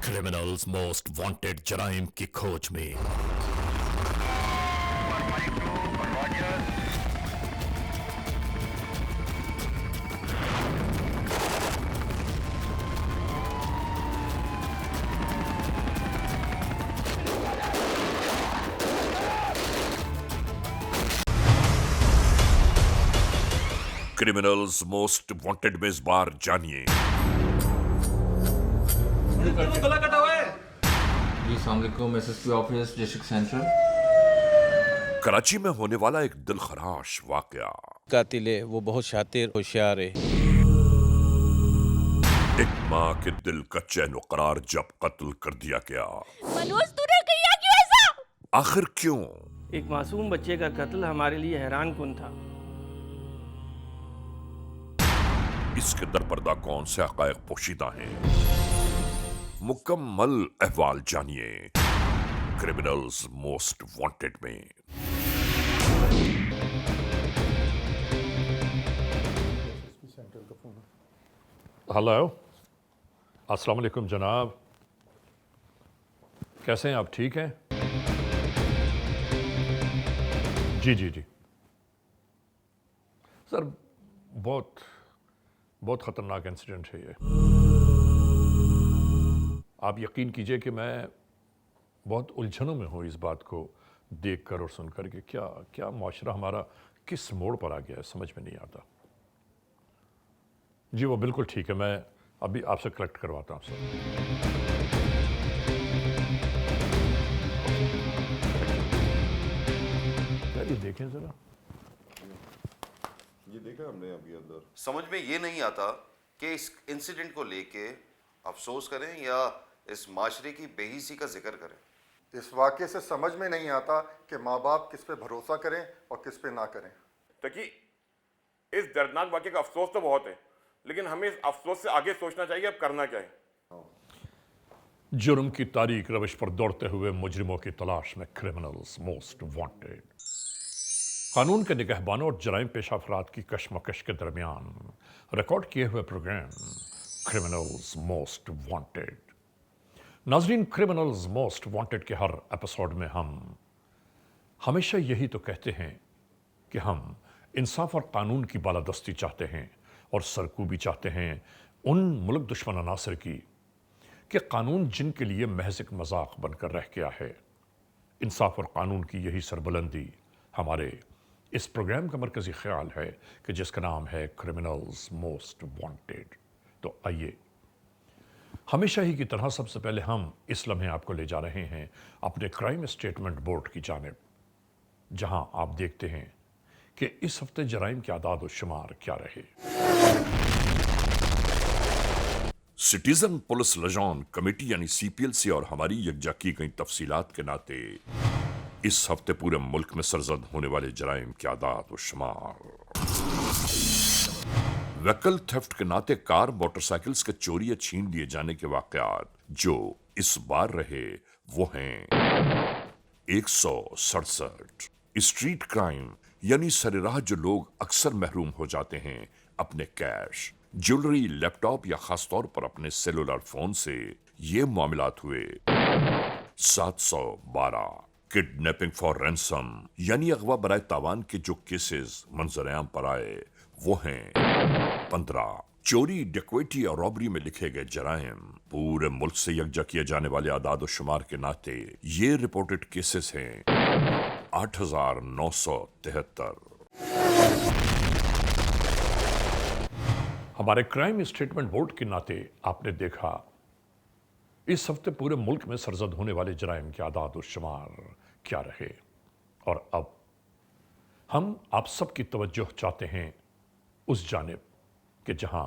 Criminals most wanted जराइम की खोज में। क्रिमिनल्स मोस्ट वांटेड में इस बार जानिए। गला कटा हुआ है। जी अस्सलाम वालेकुम, SSP office district central. Karachi में होने वाला एक दिलखराश वाकया। कातिल है वो बहुत शातिर होशियार है। एक माँ के दिल का चैन करार जब कत्ल कर दिया गया। मनोज तूने किया क्यों ऐसा? आखिर क्यों? एक मासूम बच्चे का कत्ल हमारे लिए हैरान कुन था। इसके दरपर्दा कौन से हक़ाइक़ पोशीदा हैं? मुकम्मल अहवाल जानिए क्रिमिनल्स मोस्ट वांटेड में। हेलो, अस्सलाम वालेकुम जनाब, कैसे हैं आप? ठीक हैं? जी सर, बहुत ख़तरनाक इंसिडेंट है ये। आप यकीन कीजिए कि मैं बहुत उलझनों में हूँ इस बात को देखकर और सुनकर कि क्या माशरा हमारा किस मोड़ पर आ गया है, समझ में नहीं आता। जी वो बिल्कुल ठीक है, मैं अभी आपसे कलेक्ट करवाता हूँ सर। ये देखें ज़रा, ये देखा हमने अभी अंदर। समझ में ये नहीं आता कि इस इंसिडेंट को लेके अफसोस करें या इस माशरे की बेहिसी का जिक्र करें। इस वाक़े से समझ में नहीं आता कि माँ बाप किस पे भरोसा करें और किस पे ना करें। ताकि इस दर्दनाक वाक़े का अफसोस तो बहुत है, लेकिन हमें इस अफसोस से आगे सोचना चाहिए अब करना क्या है। जुर्म की तारीख रविश पर दौड़ते हुए मुजरिमों की तलाश में क्रिमिनल्स मोस्ट वांटेड। कानून के निगहबानों और जराइम पेश अफराद की कशमकश के दरमियान रिकॉर्ड किए हुए प्रोग्राम क्रिमिनल्स मोस्ट वांटेड। नाजरीन, क्रिमिनल्स मोस्ट वांटेड के हर एपिसोड में हम हमेशा यही तो कहते हैं कि हम इंसाफ और कानून की बालादस्ती चाहते हैं और सरकूबी चाहते हैं उन मुल्क दुश्मन अनासर की कि कानून जिनके लिए महज एक मजाक बनकर रह गया है। इंसाफ और कानून की यही सरबुलंदी हमारे इस प्रोग्राम का मरकजी ख्याल है कि जिसका नाम है क्रिमिनल्स मोस्ट वांटेड। तो आइए, हमेशा ही की तरह सबसे पहले हम इस लम्हे आपको ले जा रहे हैं अपने क्राइम स्टेटमेंट बोर्ड की जानिब, जहां आप देखते हैं कि इस हफ्ते जराइम के आदाद और शुमार क्या रहे। सिटीजन पुलिस लजान कमेटी यानी CPLC और हमारी यकजा की गई तफसीलात के नाते इस हफ्ते पूरे मुल्क में सरजद होने वाले जराइम के आदाद और शुमार। व्हीकल थेफ्ट के नाते कार मोटरसाइकिल्स के चोरी या छीन लिए जाने के वाकयात जो इस बार रहे वो हैं 167। स्ट्रीट क्राइम यानी सरेराह जो लोग अक्सर महरूम हो जाते हैं अपने कैश, ज्वेलरी, लैपटॉप या खासतौर पर अपने सेलुलर फोन से, ये मामलात हुए 712। किडनैपिंग फॉर रैंसम यानी अगवा बराए तावान के जो केसेस मंजर-ए-आम पर आए वो हैं 15। चोरी, डकैती और रॉबरी में लिखे गए जराइम पूरे मुल्क से यकजा किए जाने वाले आदाद और शुमार के नाते ये रिपोर्टेड केसेस हैं 8973। हमारे क्राइम स्टेटमेंट बोर्ड के नाते आपने देखा इस हफ्ते पूरे मुल्क में सरजद होने वाले जराइम के आदाद और शुमार क्या रहे। और अब हम आप सबकी तवज्जो चाहते हैं उस जानिब कि जहां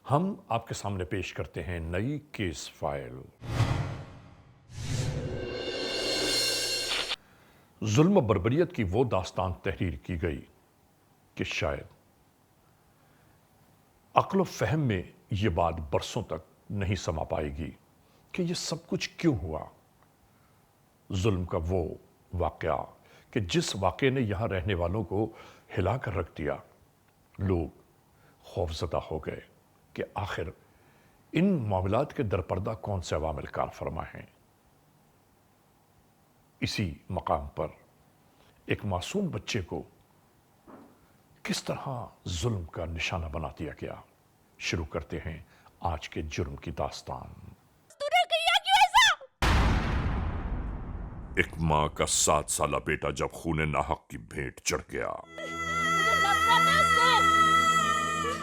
हम आपके सामने पेश करते हैं नई केस फाइल। जुल्म बर्बरियत की वो दास्तान तहरीर की गई कि शायद अक्ल फहम में ये बात बरसों तक नहीं समा पाएगी कि ये सब कुछ क्यों हुआ। जुल्म का वो वाकया कि जिस वाकये ने यहां रहने वालों को हिला कर रख दिया। लोग खौफजदा हो गए कि आखिर ان معاملات کے درپردہ کون سے عوامل کار فرما ہیں؟ اسی مقام پر ایک معصوم بچے کو کس طرح ظلم کا نشانہ بنا دیا گیا؟ شروع کرتے ہیں آج کے جرم کی داستان۔ तूने किया क्यों ऐसा? ایک ماں کا 7 سالہ بیٹا جب خون ناحق کی بھیٹ چڑھ گیا، मुझे नफरत है उससे।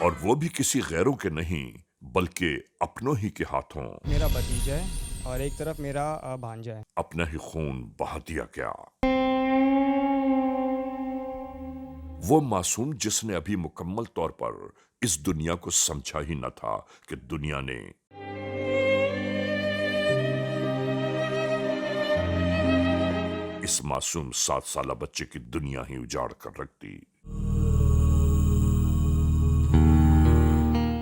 اور وہ بھی کسی غیروں کے نہیں بلکہ اپنوں ہی کے ہاتھوں میرا بھتیجا ہے اور ایک طرف میرا بھانجا ہے۔ اپنا ہی خون بہا دیا گیا۔ وہ معصوم جس نے ابھی مکمل طور پر اس دنیا کو سمجھا ہی نہ تھا کہ دنیا نے اس معصوم 7 سالہ بچے کی دنیا ہی اجاڑ کر رکھ دی۔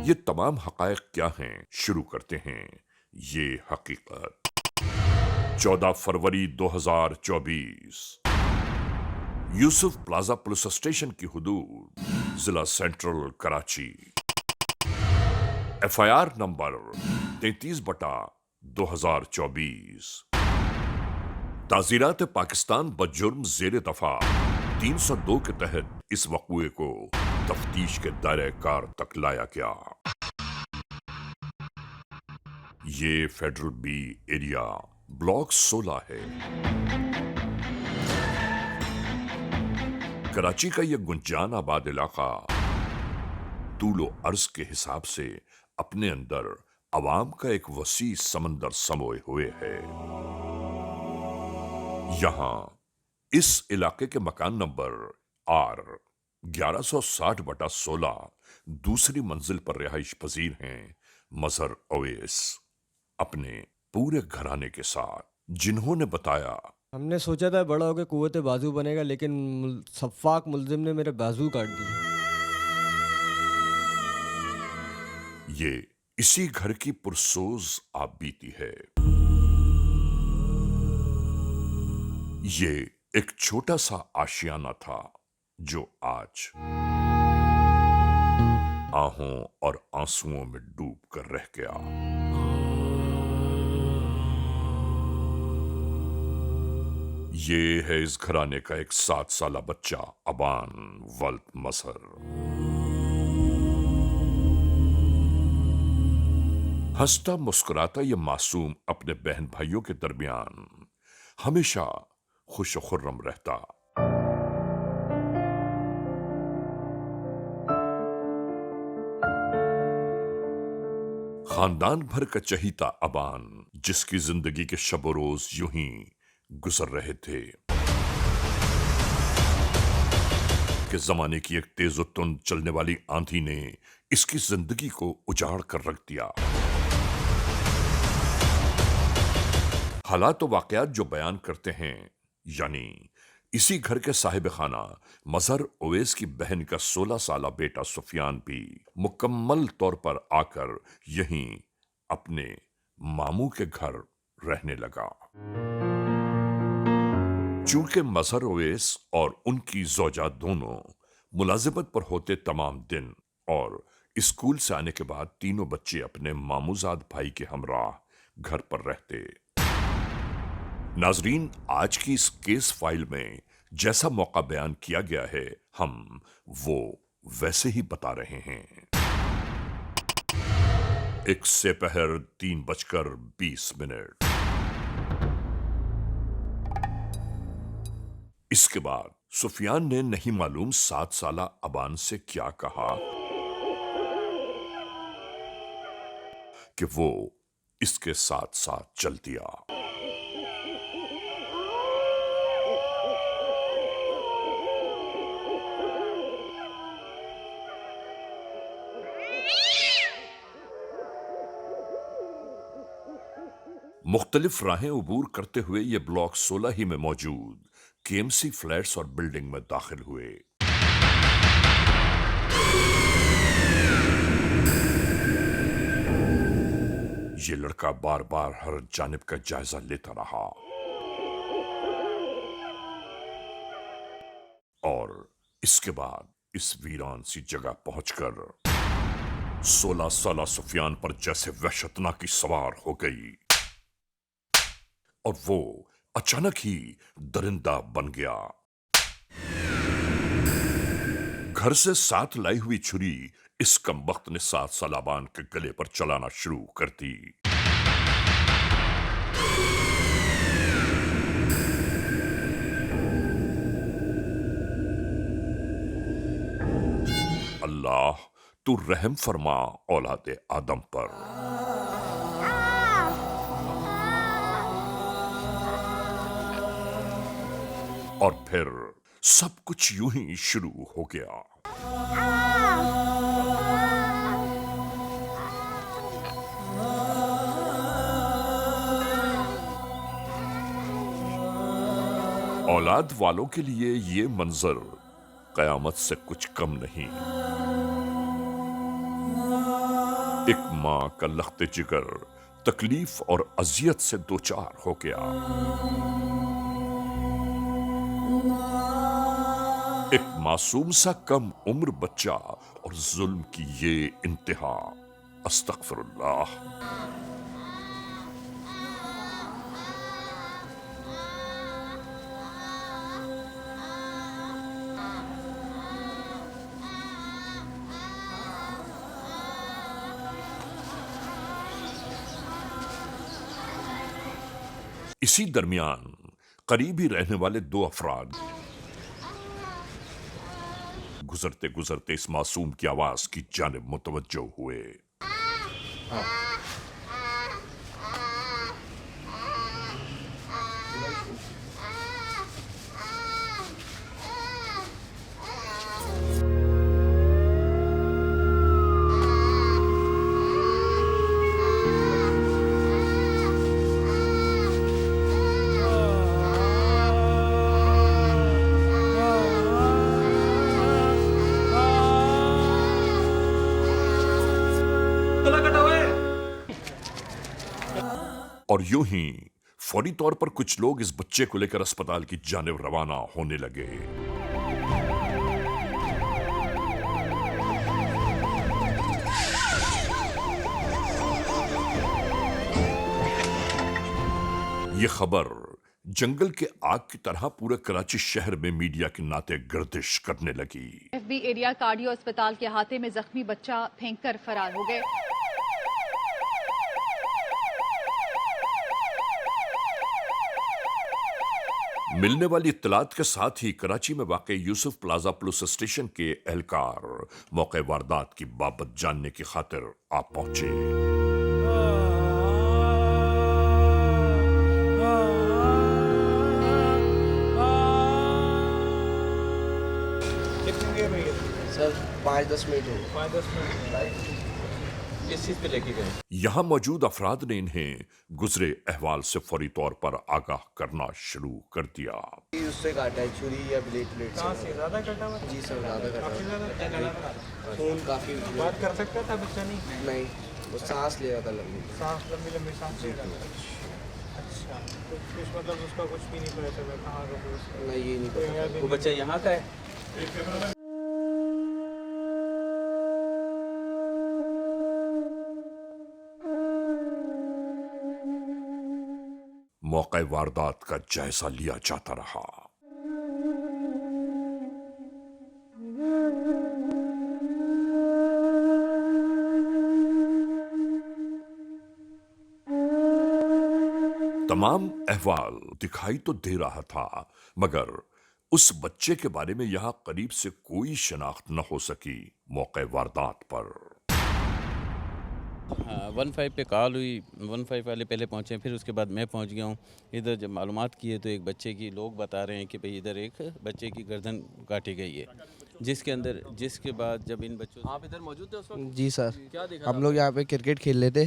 یہ تمام حقائق کیا ہیں؟ شروع کرتے ہیں یہ حقیقت۔ 14 فروری 2024 یوسف پلازا پولیس اسٹیشن کی حدود، ضلع central Karachi. F I R number 33/2024۔ تعزیرات پاکستان بجرم زیر دفاع 302 کے تحت اس وقوعے کو تفتیش کے دائرہ کار تک لایا گیا۔ یہ فیڈرل بی ایریا بلاک 16 ہے۔ کراچی کا یہ گنجان آباد علاقہ طول و عرض کے حساب سے اپنے اندر عوام کا ایک وسیع سمندر سموئے ہوئے ہے۔ یہاں اس علاقے کے مکان نمبر آر 1160/16 دوسری منزل پر رہائش پذیر ہیں مظہر اویس اپنے پورے گھرانے کے ساتھ، جنہوں نے بتایا ہم نے سوچا تھا بڑا ہو کے قوت بازو بنے گا، لیکن سفاک ملزم نے میرے بازو کاٹ دیے۔ یہ اسی گھر کی پرسوز آپ بیتی ہے۔ یہ ایک چھوٹا سا آشیانہ تھا جو آج آہوں اور آنسوؤں میں ڈوب کر رہ گیا۔ یہ ہے اس گھرانے کا ایک 7 سالہ بچہ ابان ولد مظہر۔ ہنستا مسکراتا یہ معصوم اپنے بہن بھائیوں کے درمیان ہمیشہ خوش و خرم رہتا۔ خاندان بھر کا چہیتا ابان، جس کی زندگی کے شب و روز یوں ہی گزر رہے تھے کہ زمانے کی ایک تیز و تند چلنے والی آندھی نے اس کی زندگی کو اجاڑ کر رکھ دیا۔ حالات و واقعات جو بیان کرتے ہیں، یعنی اسی گھر کے صاحب خانہ مظہر اویس کی بہن کا 16 سالہ بیٹا سفیان بھی مکمل طور پر آ کر یہیں اپنے ماموں کے گھر رہنے لگا۔ چونکہ مظہر اویس اور ان کی زوجہ دونوں ملازمت پر ہوتے تمام دن اور اسکول سے آنے کے بعد تینوں بچے اپنے ماموزاد بھائی کے ہمراہ گھر پر رہتے۔ ناظرین، آج کی اس کیس فائل میں جیسا موقع بیان کیا گیا ہے، ہم وہ ویسے ہی بتا رہے ہیں۔ ایک سپہر 3:20۔ اس کے بعد سفیان نے نہیں معلوم 7 سالہ ابان سے کیا کہا کہ وہ اس کے ساتھ ساتھ چل دیا۔ مختلف راہیں عبور کرتے ہوئے یہ بلاک 16 ہی میں موجود کے ایم سی فلیٹس اور بلڈنگ میں داخل ہوئے۔ یہ لڑکا بار بار ہر جانب کا جائزہ لیتا رہا اور اس کے بعد اس ویران سی جگہ پہنچ کر 16 साला सुफियान पर जैसे वहशतना की सवार हो गई और वो अचानक ही दरिंदा बन गया। घर से साथ लाई हुई छुरी इस कमबख्त ने 7 सालाबान के गले पर चलाना शुरू कर दी। अल्लाह तू रहम फरमा औलादे आदम पर। और फिर सब कुछ यूं ही शुरू हो गया। औलाद वालों के लिए ये मंजर कयामत से कुछ कम नहीं। एक मां का लख्ते जिगर तकलीफ और अजियत से दो चार हो गया। एक मासूम सा कम उम्र बच्चा और जुल्म की ये इंतहा। अस्तगफिरुल्लाह। इसी दरमियान करीब ही रहने वाले 2 अफराद गुजरते गुजरते इस मासूम की आवाज की जानिब मुतवज्जो हुए। और यूं ही फौरी तौर पर कुछ लोग इस बच्चे को लेकर अस्पताल की जानिब रवाना होने लगे। ये खबर जंगल के आग की तरह पूरे कराची शहर में मीडिया के नाते गर्दिश करने लगी। एफबी एरिया कार्डियो अस्पताल के अहाते में जख्मी बच्चा फेंककर फरार हो गए। मिलने वाली इत्तलात के साथ ही कराची में वाक़ई यूसुफ प्लाजा पुलिस स्टेशन के एहलकार मौके वारदात की बाबत जानने की खातिर आ पहुंचे। सर 5-10 मिनट हो। 5-10 मिनट किस चीज़ पे लेके गए? यहां मौजूद अफराद ने इन्हें गुजरे अहवाल से फौरी तौर पर आगाह करना शुरू कर दिया। उससे काटा है छुरी या ब्लेड से ज़्यादा कटा हुआ? जी सर ज़्यादा कटा हुआ। खून काफ़ी। बात कर सकता था बच्चा? नहीं, वो सांस ले रहा था लंबी सांस ले रहा था। अच्छा, तो कुछ मतलब उसका कुछ भी नहीं पता चला कहाँ का? नहीं, ये नहीं पता। वो बच्चा यहाँ का है? मौके वारदात का जायजा लिया जाता रहा। तमाम अहवाल दिखाई तो दे रहा था, मगर उस बच्चे के बारे में यहां करीब से कोई शनाख्त न हो सकी। मौके वारदात पर 15 पे कॉल हुई, 15 वाले पहले पहुंचे, फिर उसके बाद मैं पहुंच गया हूं। इधर जब मालूमात किए तो एक बच्चे की लोग बता रहे हैं कि भाई इधर एक बच्चे की गर्दन काटी गई है, जिसके बाद जब इन बच्चों आप इधर मौजूद थे उस वक्त? जी सर, क्या देखा? हम लोग यहाँ पे क्रिकेट खेल रहे थे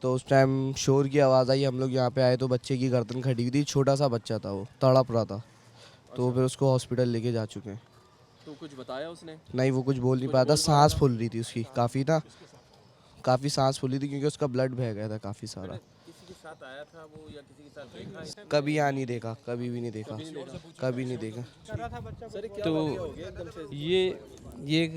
तो उस टाइम शोर की आवाज़ आई। हम लोग यहाँ पे आए तो बच्चे की गर्दन खड़ी हुई थी। छोटा सा बच्चा था, वो तड़प रहा था। तो फिर उसको हॉस्पिटल लेके जा चुके हैं। तो कुछ बताया उसने? नहीं, वो कुछ बोल नहीं पाया था। सांस फूल रही थी उसकी काफ़ी सांस फूली थी क्योंकि उसका ब्लड बह गया था काफ़ी सारा। किसी की साथ आया था वो या किसी के साथ देखा है? कभी यहाँ नहीं देखा, कभी भी नहीं देखा, कभी नहीं देखा। तो ये एक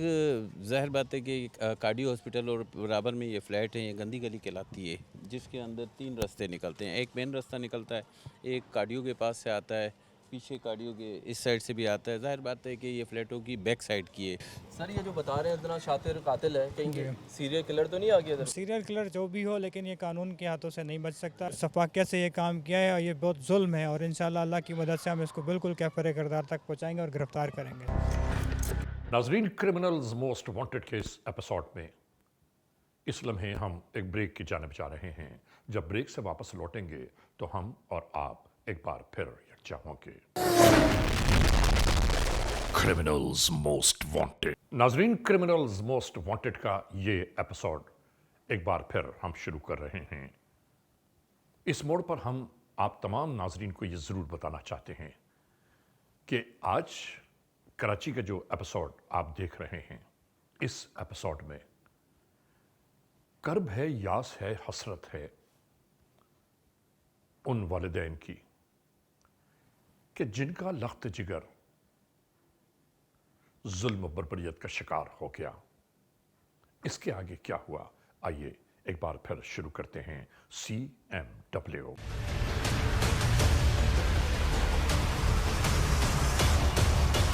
ज़ाहिर बात है कि कार्डियो हॉस्पिटल और बराबर में ये फ्लैट है, ये गंदी गली कहलाती है, जिसके अंदर 3 रास्ते निकलते हैं। एक मेन रास्ता निकलता है, एक कार्डियो के पास से आता है, पीछे कार्डियो के इस साइड से भी आता है। ज़ाहिर बात है कि ये फ्लैटों की बैक साइड की है। सर ये जो बता रहे हैं इतना शातिर कातिल है, कहीं सीरियल किलर तो नहीं आ गया? सीरियल किलर जो भी हो, लेकिन ये कानून के हाथों से नहीं बच सकता। शफाकियत से ये काम किया है और ये बहुत जुल्म है, और इंशाल्लाह अल्लाह की मदद से हम इसको बिल्कुल कैफरे किरदार तक पहुँचाएंगे और गिरफ्तार करेंगे। नाजरीन, criminals most wanted case episode में इस लम्हे हम एक ब्रेक की जानिब जा रहे हैं। जब ब्रेक से वापस लौटेंगे तो हम और आप एक बार फिर यकजा होंगे। Criminals most wanted. नाजरीन, क्रिमिनल्स मोस्ट वांटेड का ये एपिसोड एक बार फिर हम शुरू कर रहे हैं। इस मोड़ पर हम आप तमाम नाजरीन को ये ज़रूर बताना चाहते हैं कि आज कराची का जो एपिसोड आप देख रहे हैं, इस एपिसोड में कर्ब है, यास है, हसरत है उन वालिदैन की कि जिनका लख्त जिगर जुल्म बर्बरियत का शिकार हो गया। इसके आगे क्या हुआ, आइए एक बार फिर शुरू करते हैं CMW।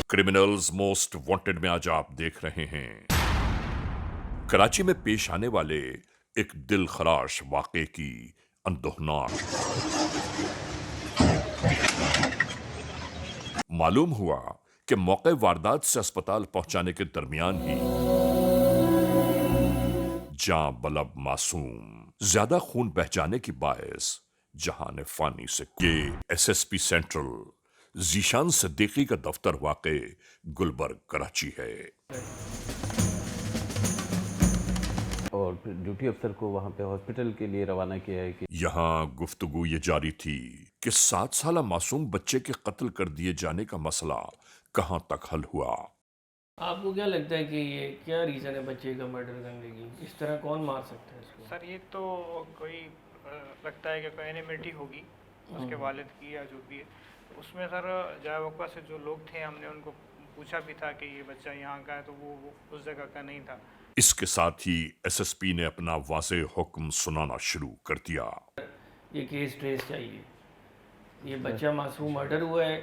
क्रिमिनल्स मोस्ट वांटेड में आज आप देख रहे हैं कराची में पेश आने वाले एक दिल खराश वाक़े की अंदोहनाक। मालूम हुआ कि मौके वारदात से अस्पताल पहुंचाने के दरमियान ही जां बलब मासूम ज्यादा खून बह जाने की बायस जहान फानी से ये SSP सेंट्रल जीशान सिद्दीकी का दफ्तर वाक़े गुलबर्ग कराची है। और फिर ड्यूटी अफसर को वहाँ पे हॉस्पिटल के लिए रवाना किया है कि यहाँ गुफ्तगू ये जारी थी कि 7 साला मासूम बच्चे के कत्ल कर दिए जाने का मसला कहाँ तक हल हुआ। आपको क्या लगता है कि ये क्या रीज़न है बच्चे का मर्डर करने की? इस तरह कौन मार सकता है इसको? सर ये तो कोई लगता है कि कोई एनिमिटी होगी उसके वालिद की या जो भी है। उसमें सर जाए वक़्त से जो लोग थे, हमने उनको पूछा भी था कि ये बच्चा यहाँ का है, तो वो उस जगह का नहीं था। इसके साथ ही SSP ने अपना वाज़ेह हुक्म सुनाना शुरू कर दिया। ये केस ट्रेस चाहिए, ये बच्चा मासूम मर्डर हुआ है,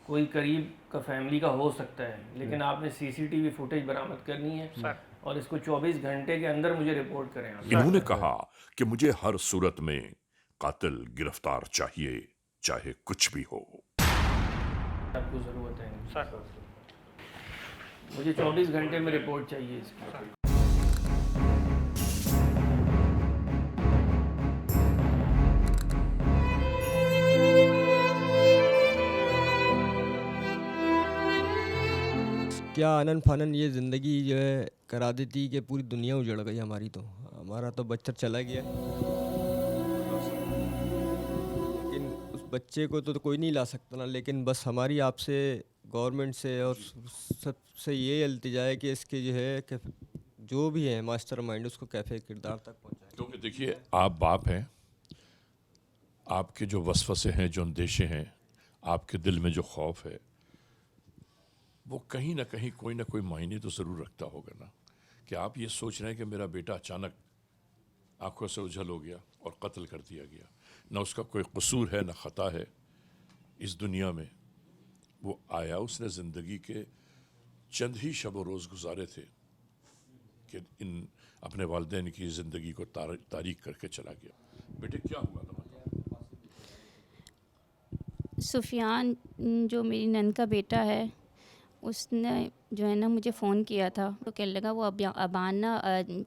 कोई करीब का फैमिली का हो सकता है, लेकिन आपने CCTV फुटेज बरामद करनी है सर, और इसको 24 घंटे के अंदर मुझे रिपोर्ट करें। इन्होंने कहा कि मुझे हर सूरत में कातिल गिरफ्तार चाहिए, चाहे कुछ भी हो। आपको ज़रूरत है सर, मुझे 24 घंटे में रिपोर्ट चाहिए इसकी। क्या आनन फानन ये ज़िंदगी जो है करा देती कि पूरी दुनिया उजड़ गई हमारी। तो हमारा तो बच्चा चला गया, लेकिन उस बच्चे को तो कोई नहीं ला सकता ना। लेकिन बस हमारी आपसे, गवर्नमेंट से और सबसे ये इल्तिजा है कि इसके जो है कि जो भी है मास्टर माइंड उसको कैफे किरदार तक पहुँचाए। क्योंकि देखिए, आप बाप हैं, आपके जो वसवसे हैं, जो अंदेशे हैं, आपके दिल में जो खौफ है, वो कहीं ना कहीं कोई ना कोई मायने तो ज़रूर रखता होगा ना, कि आप ये सोच रहे हैं कि मेरा बेटा अचानक आंखों से उजल हो गया और कत्ल कर दिया गया। ना उसका कोई कसूर है, ना ख़ता है इस दुनिया में। वो आया, उसने ज़िंदगी के चंद ही शब व रोज़ गुजारे थे कि इन अपने वालिदैन की ज़िंदगी को तारीक करके चला गया। बेटे क्या हुआ था? सुफियान जो मेरी नंद का बेटा है, उसने जो है ना मुझे फ़ोन किया था, तो कहने लगा वो अबान ना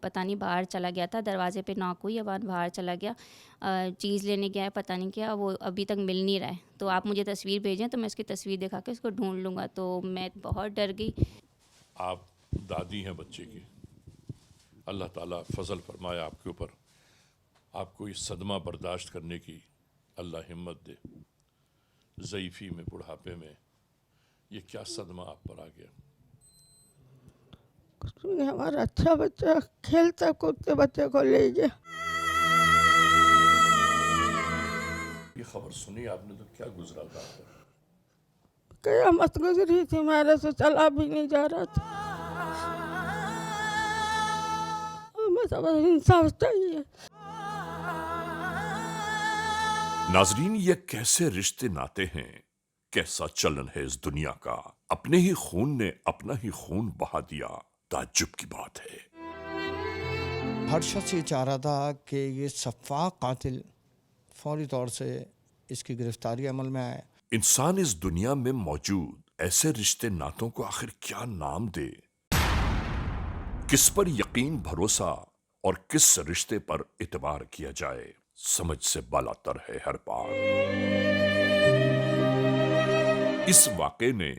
पता नहीं बाहर चला गया था, दरवाज़े पे नॉक हुई, अबान बाहर चला गया, चीज़ लेने गया है, पता नहीं क्या, वो अभी तक मिल नहीं रहा है। तो आप मुझे तस्वीर भेजें तो मैं उसकी तस्वीर दिखा के उसको ढूंढ लूँगा। तो मैं बहुत डर गई। आप दादी हैं बच्चे की, अल्लाह ताला फजल फरमाए आपके ऊपर, आपको इस सदमा बर्दाश्त करने की अल्लाह हिम्मत दे। ज़ईफ़ी में, बुढ़ापे में ये क्या सदमा आप पर आ गया? हमारा अच्छा बच्चा खेलता कूदते बच्चे को ले गया। खबर सुनी आपने तो क्या गुजरा था? कयामत गुजरी थी, हमारे से चला भी नहीं जा रहा था। हमें सब इंसाफ चाहिए। नाजरीन, ये कैसे रिश्ते नाते हैं, कैसा चलन है इस दुनिया का। अपने ही खून ने अपना ही खून बहा दिया, ताज्जुब की बात है। हर शख्स ये चाह रहा था कि ये सफ़ाक कातिल फौरी तौर से इसकी गिरफ्तारी अमल में आए। इंसान इस दुनिया में मौजूद ऐसे रिश्ते नातों को आखिर क्या नाम दे? किस पर यकीन भरोसा और किस रिश्ते पर इतबार किया जाए, समझ से बालातर है हर बार। इस वाक़े ने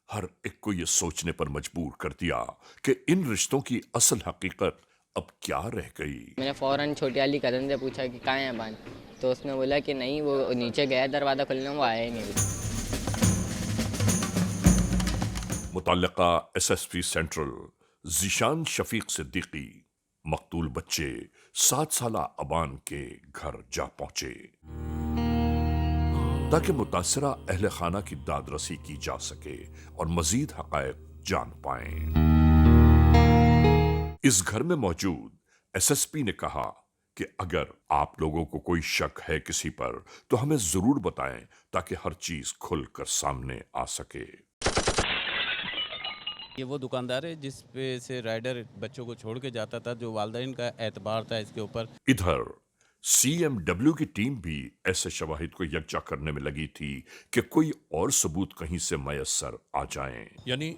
हर एक को यह सोचने पर मजबूर कर दिया कि इन रिश्तों की असल हकीकत अब क्या रह गई। मैंने फौरन छोटी वाली कज़न से पूछा कि कहाँ है अबान, तो उसने बोला कि नहीं, वो नीचे गया दरवाज़ा खुलने, वो आया ही नहीं। मुतल्लिका SSP सेंट्रल ज़ीशान शफीक सिद्दीकी मकतूल बच्चे 7 साला अबान के घर जा पहुंचे ताकि मुतासरा अहले खाना की दादरसी की जा सके और मजीद हकायक जान पाएं। इस घर में मौजूद SSP ने कहा कि अगर आप लोगों को कोई शक है किसी पर तो हमें जरूर बताएं ताकि हर चीज खुलकर सामने आ सके। ये वो दुकानदार है जिस पे से राइडर बच्चों को छोड़ के जाता था, जो वालिदैन का एतबार था इसके ऊपर। इधर CMW की टीम भी ऐसे शवाहिद को यकजा करने में लगी थी कि कोई और सबूत कहीं से मयसर आ जाएं। यानी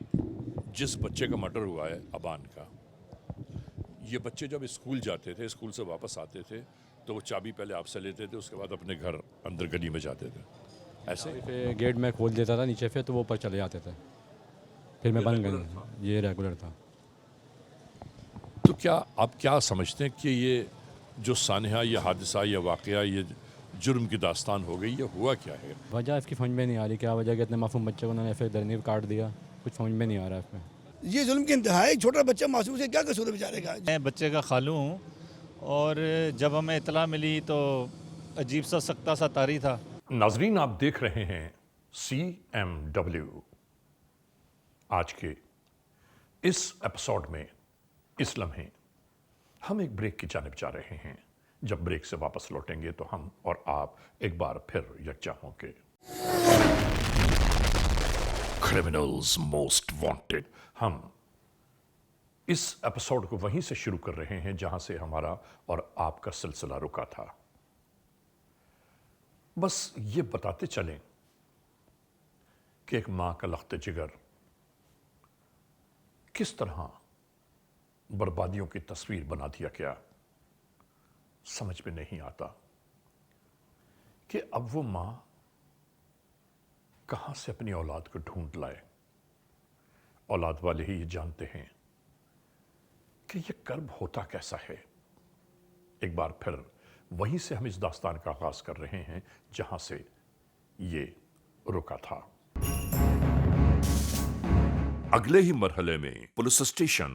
जिस बच्चे का मर्डर हुआ है अबान का, ये बच्चे जब स्कूल जाते थे, स्कूल से वापस आते थे तो वो चाबी पहले आपसे लेते थे, उसके बाद अपने घर अंदर गली में जाते थे। ऐसे फिर गेट में खोल देता था नीचे, फिर तो वो ऊपर चले जाते थे, फिर मैं बंद गई। ये रेगुलर था। तो क्या आप क्या समझते हैं कि ये जो सानहा, ये हादसा, ये वाक़या, ये जुर्म की दास्तान हो गई, ये हुआ क्या है? वजह इसकी समझ में नहीं आ रही, क्या वजह कि इतने मासूम बच्चे को उन्होंने फिर दरनीव काट दिया, कुछ समझ में नहीं आ रहा है इसमें। ये जुल्म की इंतहा है। छोटा बच्चा मासूम से क्या कसूर है बेचारे का? मैं बच्चे का खालू हूँ और जब हमें इतला मिली तो अजीब सा सख्ता सा तारी था। नाजरीन, आप देख रहे हैं CMW। आज के इस एपिसोड में इस लम्हे हम एक ब्रेक की जानिब जा रहे हैं। जब ब्रेक से वापस लौटेंगे तो हम और आप एक बार फिर यकजा होंगे। Criminals most wanted. हम इस एपिसोड को वहीं से शुरू कर रहे हैं जहां से हमारा और आपका सिलसिला रुका था। बस ये बताते चलें कि एक मां का लख्त जिगर किस तरह बर्बादियों की तस्वीर बना दिया गया, समझ में नहीं आता कि अब वो मां कहां से अपनी औलाद को ढूंढ लाए। औलाद वाले ही ये जानते हैं कि ये कर्ब होता कैसा है। एक बार फिर वहीं से हम इस दास्तान का आगाज कर रहे हैं जहां से ये रुका था। अगले ही मरहले में पुलिस स्टेशन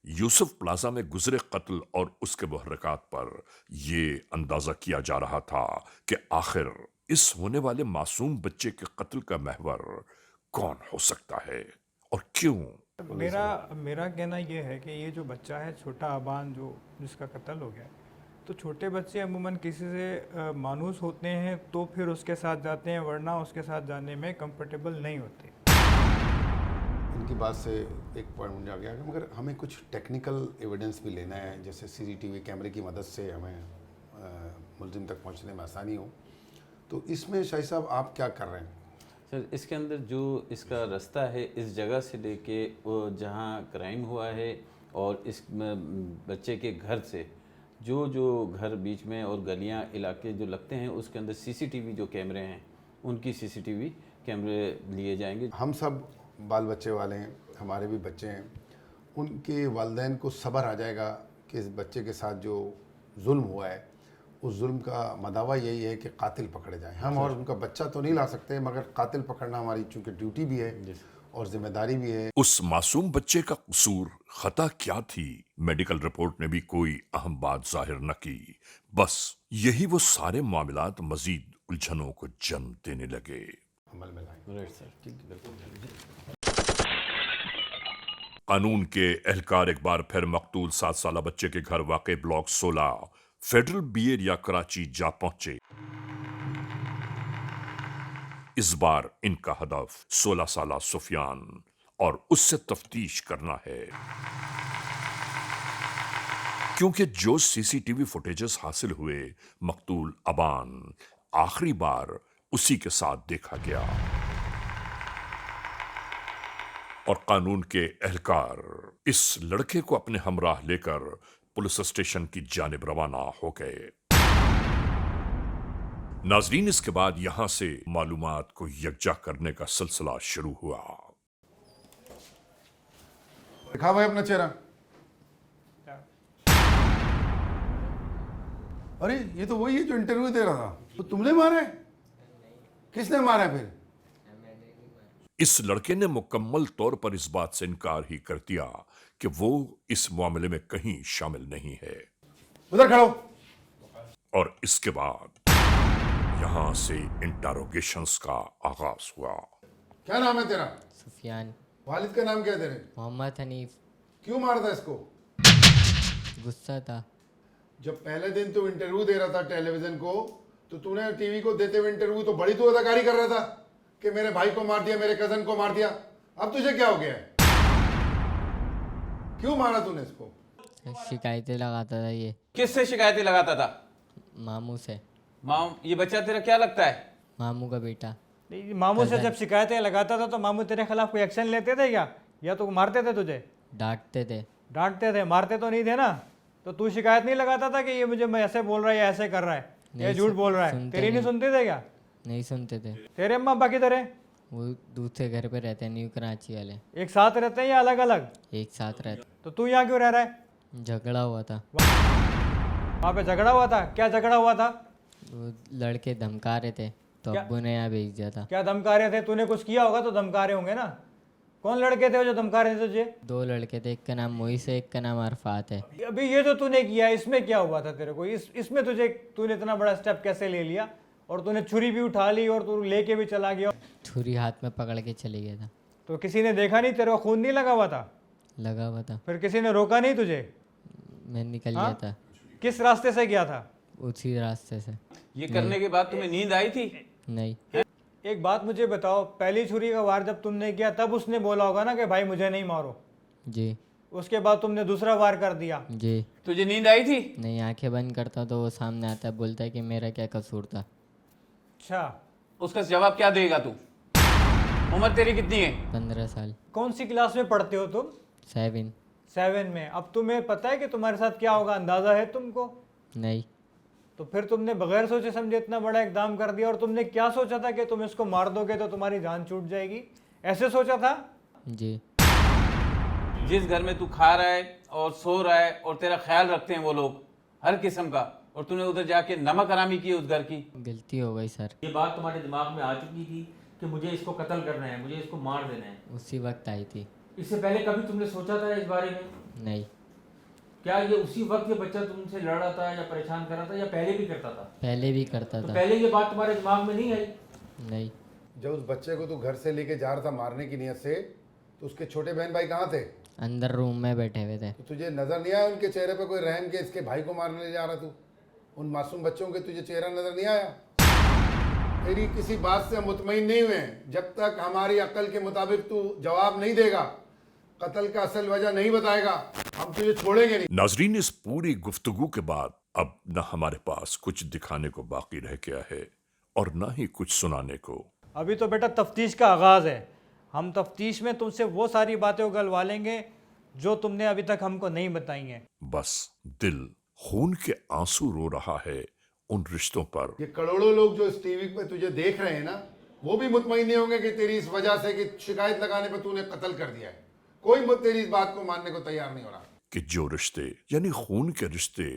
यूसुफ प्लाजा में गुजरे कत्ल और उसके मुहर्रिकात पर यह अंदाजा किया जा रहा था कि आखिर इस होने वाले मासूम बच्चे के कत्ल का महवर कौन हो सकता है और क्यों। मेरा कहना यह है कि ये जो बच्चा है छोटा अबान, जो जिसका कत्ल हो गया, तो छोटे बच्चे अमूमन किसी से मानूस होते हैं तो फिर उसके साथ जाते हैं, वरना उसके साथ जाने में कंफर्टेबल नहीं होते। इनकी बात से एक पॉइंट मुझे आ गया कि मगर हमें कुछ टेक्निकल एविडेंस भी लेना है, जैसे CCTV कैमरे की मदद से हमें मुलजिम तक पहुंचने में आसानी हो। तो इसमें शाहिद साहब आप क्या कर रहे हैं? सर, इसके अंदर जो इसका रास्ता है, इस जगह से लेके वो जहाँ क्राइम हुआ है और इस बच्चे के घर से जो घर बीच में और गलियाँ इलाके जो लगते हैं, उसके अंदर CCTV जो कैमरे हैं, उनकी CCTV कैमरे लिए जाएंगे। हम सब बाल बच्चे वाले हैं, हमारे भी बच्चे हैं, उनके वालिदैन को सब्र आ जाएगा कि इस बच्चे के साथ जो जुल्म हुआ है, उस जुल्म का मदावा यही है कि कातिल पकड़े जाएं। हम और उनका बच्चा तो नहीं ला सकते, मगर कातिल पकड़ना हमारी चूँकि ड्यूटी भी है और जिम्मेदारी भी है। उस मासूम बच्चे का कसूर, खता क्या थी, मेडिकल रिपोर्ट ने भी कोई अहम बात जाहिर न की। बस यही वो सारे मामलात मजीद उलझनों को जन्म देने लगे। अमल में कानून के एहलकार एक बार फिर मकतूल 7 साल बच्चे के घर वाक़े block 16 federal B area Karachi जा पहुंचे। इस बार इनका हदफ 16 साल सुफियान और उससे तफ्तीश करना है, क्योंकि जो सीसीटीवी फुटेजेस हासिल हुए मकतूल अबान आखिरी बार उसी के साथ देखा गया और कानून के एहलकार इस लड़के को अपने हमराह लेकर पुलिस स्टेशन की जानिब रवाना हो गए। नाजरीन, इसके बाद यहां से मालूमात को यकजा करने का सिलसिला शुरू हुआ। दिखा भाई अपना चेहरा। अरे ये तो वही है जो इंटरव्यू दे रहा था। तो तुमने मारा है? किसने मारा है फिर? इस लड़के ने मुकम्मल तौर पर इस बात से इनकार ही कर दिया कि वो इस मामले में कहीं शामिल नहीं है। उधर खड़ो। और इसके बाद यहां से इंटरोगेशंस का आगाज हुआ। क्या नाम है तेरा? सुफियान। वालिद का नाम क्या है तेरे? मोहम्मद हनीफ। क्यों मारा था इसको? गुस्सा था। जब पहले दिन तू इंटरव्यू दे रहा था टेलीविजन को, तो तूने टीवी को देते हुए इंटरव्यू तो बड़ी तू अदाकारी कर रहा था कि मेरे भाई को मार दिया, मेरे कजन को मार दिया। अब तुझे क्या हो गया है? क्यों मारा तूने इसको? शिकायतें लगाता था ये। किससे शिकायतें लगाता था? मामू से। ये बच्चा तेरा क्या लगता है? मामू का बेटा। मामू से जब शिकायतें लगाता था तो मामू तेरे खिलाफ कोई एक्शन लेते थे क्या, या तो मारते थे तुझे? डांटते थे। डांटते थे, मारते तो नहीं थे ना। तो तू शिकायत नहीं लगाता था कि ये मुझे ऐसे बोल रहा है या ऐसे कर रहा है या झूठ बोल रहा है? तेरी नहीं सुनते थे क्या? नहीं सुनते थे। तेरे अम्मा अब्बा किधर है? वो दूसरे घर पे रहते हैं, न्यू कराची वाले। एक साथ रहते हैं या अलग अलग? एक साथ रहते। तो तू यहाँ क्यों रह रहा है? झगड़ा हुआ था। वहाँ पे झगड़ा हुआ था? क्या झगड़ा हुआ था? वो लड़के धमका रहे थे तो अब्बू ने यहाँ भेज दिया था। क्या धमका रहे थे? तूने कुछ किया होगा तो धमका रहे होंगे ना। कौन लड़के थे जो धमका रहे थे तुझे? 2 लड़के थे, एक का नाम मोइस है, एक का नाम अरफात है। अभी ये जो तूने किया इसमें क्या हुआ था तेरे को? इसमें तूने इतना बड़ा स्टेप कैसे ले लिया? और तूने छुरी भी उठा ली और तू लेके भी चला गया। छुरी हाथ में पकड़ के चले गया था। तो किसी ने देखा नहीं? तेरे को खून नहीं लगा हुआ था? लगा हुआ था। फिर किसी ने रोका नहीं तुझे? मैं निकल गया था। किस रास्ते से गया था? उसी रास्ते से। ये करने के बाद तुम्हें नींद आई थी? नहीं। एक बात मुझे बताओ, पहली छुरी का वार जब तुमने किया तब उसने बोला होगा ना कि भाई मुझे नहीं मारो? जी। उसके बाद तुमने दूसरा वार कर दिया? जी। तुझे नींद आई थी? नहीं, आंखें बंद करता तो वो सामने आता है, बोलता है कि मेरा क्या कसूर था। अच्छा, उसका जवाब क्या देगा तू? उम्र तेरी कितनी है? 15 साल। कौन सी क्लास में पढ़ते हो तुम? 7 में। अब तुम्हें पता है कि तुम्हारे साथ क्या होगा? अंदाजा है तुमको? नहीं। तो फिर तुमने बगैर सोचे समझे इतना बड़ा इकदाम कर दिया। और तुमने क्या सोचा था कि तुम इसको मार दोगे तो तुम्हारी जान छूट जाएगी? ऐसे सोचा था? जी। जिस घर में तू खा रहा है और सो रहा है और तेरा ख्याल रखते हैं वो लोग हर किस्म का, और तूने उधर जाके नमक हरामी की उस घर की। गलती हो गई सर। ये बात तुम्हारे दिमाग में आ चुकी थी कि मुझे इसको कत्ल करना है, मुझे इसको मार देना है? उसी वक्त आई थी। इससे पहले कभी तुमने सोचा था इस बारे में? नहीं। क्या ये उसी वक्त ये बच्चा तुमसे लड़ रहा था या परेशान कर रहा था, या पहले भी करता था? पहले भी करता था। तो पहले ये बात तुम्हारे दिमाग में नहीं आई? नहीं। जब उस बच्चे को तू घर से लेके जा रहा था मारने की नीयत से, तो उसके छोटे बहन भाई कहाँ थे? अंदर रूम में बैठे हुए थे। तो तुझे नजर नहीं आया उनके चेहरे पे कोई रहम के इसके भाई को मारने जा रहा तू? उन मासूम बच्चों के तुझे चेहरा नजर नहीं आया? तेरी किसी बात से हम मुतमईन नहीं हुए जब तक हमारी अक्ल के मुताबिक तू जवाब नहीं देगा, कत्ल का असल वजह नहीं बताएगा, हम तुझे छोड़ेंगे नहीं। नाजरीन, इस पूरी गुफ्तगू के बाद अब न हमारे पास कुछ दिखाने को बाकी रह गया है और न ही कुछ सुनाने को। अभी तो बेटा तफ्तीश का आगाज़ है। हम तफ्तीश में तुमसे वो सारी बातें उगलवा लेंगे जो तुमने अभी तक हमको नहीं बताई हैं। बस दिल खून के आंसू रो रहा है उन रिश्तों पर। ये करोड़ों लोग जो इस टीवी पे तुझे देख रहे हैं ना, वो भी मुतमईन नहीं होंगे कि तेरी इस वजह से कि शिकायत लगाने पर तूने कत्ल कर दिया है। कोई तेरी इस बात को मानने को तैयार नहीं हो रहा कि जो रिश्ते यानी खून के रिश्ते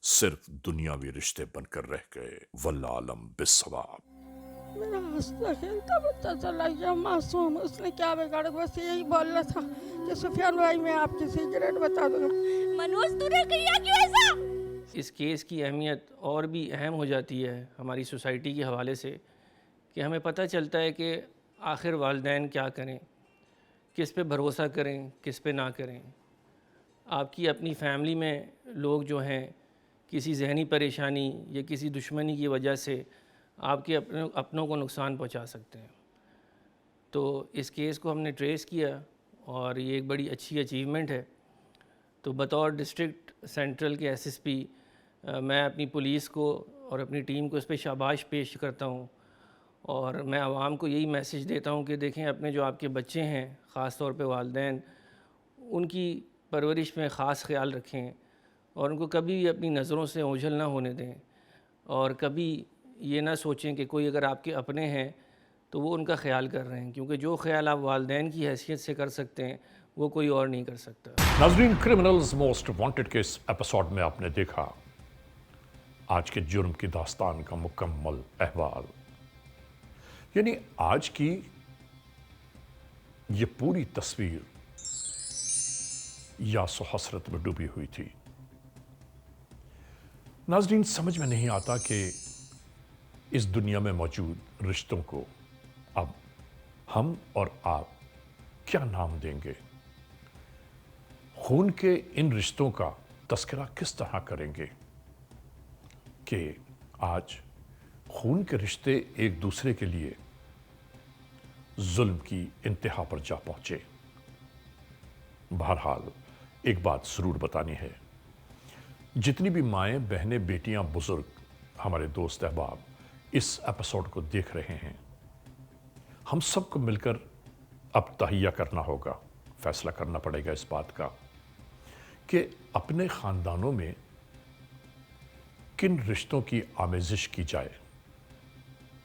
सिर्फ दुनियावी रिश्ते बनकर रह गए। वल्लाह आलम बिस्सवाब। मेरा हंसता खेलता बच्चा चला गया, मासूम। उसने क्या बिगाड़ा? बस यही बोल रहा था कि सुफियान भाई मैं आपकी सिगरेट बता दूंगा। मनोज तूने किया क्यों ऐसा? اس کیس کی اہمیت اور بھی اہم ہو جاتی ہے ہماری سوسائٹی کے حوالے سے کہ ہمیں پتہ چلتا ہے کہ آخر والدین کیا کریں، کس پہ بھروسہ کریں، کس پہ نہ کریں۔ آپ کی اپنی فیملی میں لوگ جو ہیں کسی ذہنی پریشانی یا کسی دشمنی کی وجہ سے آپ کے اپنوں کو نقصان پہنچا سکتے ہیں۔ تو اس کیس کو ہم نے ٹریس کیا اور یہ ایک بڑی اچھی اچیومنٹ ہے۔ تو بطور ڈسٹرکٹ سینٹرل کے ایس ایس پی میں اپنی پولیس کو اور اپنی ٹیم کو اس پہ شاباش پیش کرتا ہوں، اور میں عوام کو یہی میسج دیتا ہوں کہ دیکھیں اپنے جو آپ کے بچے ہیں، خاص طور پہ والدین، ان کی پرورش میں خاص خیال رکھیں اور ان کو کبھی بھی اپنی نظروں سے اوجھل نہ ہونے دیں، اور کبھی یہ نہ سوچیں کہ کوئی اگر آپ کے اپنے ہیں تو وہ ان کا خیال کر رہے ہیں، کیونکہ جو خیال آپ والدین کی حیثیت سے کر سکتے ہیں وہ کوئی اور نہیں کر سکتا۔ ناظرین، کرمنلز موسٹ وانٹڈ کے اس ایپیسوڈ میں آپ نے دیکھا آج کے جرم کی داستان کا مکمل احوال، یعنی آج کی یہ پوری تصویر یاس و حسرت میں ڈوبی ہوئی تھی۔ ناظرین، سمجھ میں نہیں آتا کہ اس دنیا میں موجود رشتوں کو اب ہم اور آپ کیا نام دیں گے؟ خون کے ان رشتوں کا تذکرہ کس طرح کریں گے کہ آج خون کے رشتے ایک دوسرے کے لیے ظلم کی انتہا پر جا پہنچے؟ بہرحال ایک بات ضرور بتانی ہے، جتنی بھی مائیں، بہنیں، بیٹیاں، بزرگ، ہمارے دوست احباب اس ایپیسوڈ کو دیکھ رہے ہیں، ہم سب کو مل کر اب تہیہ کرنا ہوگا، فیصلہ کرنا پڑے گا اس بات کا کہ اپنے خاندانوں میں کن رشتوں کی آمیزش کی جائے،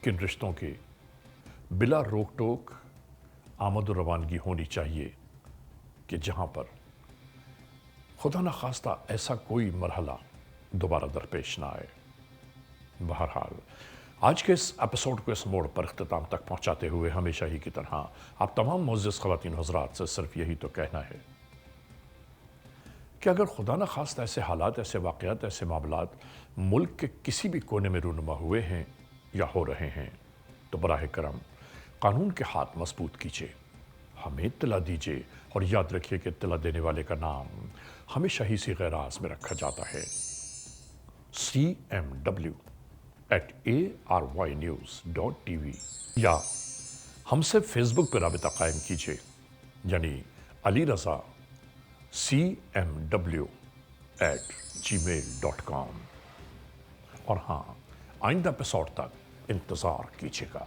کن رشتوں کے بلا روک ٹوک آمد و روانگی ہونی چاہیے کہ جہاں پر خدا نخواستہ ایسا کوئی مرحلہ دوبارہ درپیش نہ آئے۔ بہرحال آج کے اس ایپیسوڈ کو اس موڑ پر اختتام تک پہنچاتے ہوئے ہمیشہ ہی کی طرح آپ تمام معزز خواتین و حضرات سے صرف یہی تو کہنا ہے کہ اگر خدا نخواستہ ایسے حالات، ایسے واقعات، ایسے معاملات ملک کے کسی بھی کونے میں رونما ہوئے ہیں یا ہو رہے ہیں تو براہ کرم قانون کے ہاتھ مضبوط کیجیے، ہمیں اطلاع دیجیے، اور یاد رکھیے کہ اطلاع دینے والے کا نام ہمیشہ ہی سی غیراز میں رکھا جاتا ہے، cmw@arynews.tv، یا ہم سے فیس بک پر رابطہ قائم کیجیے، یعنی علی رضا cmw@gmail.com، اور ہاں، آئندہ ایپیسوڈ تک انتظار کیجیے گا۔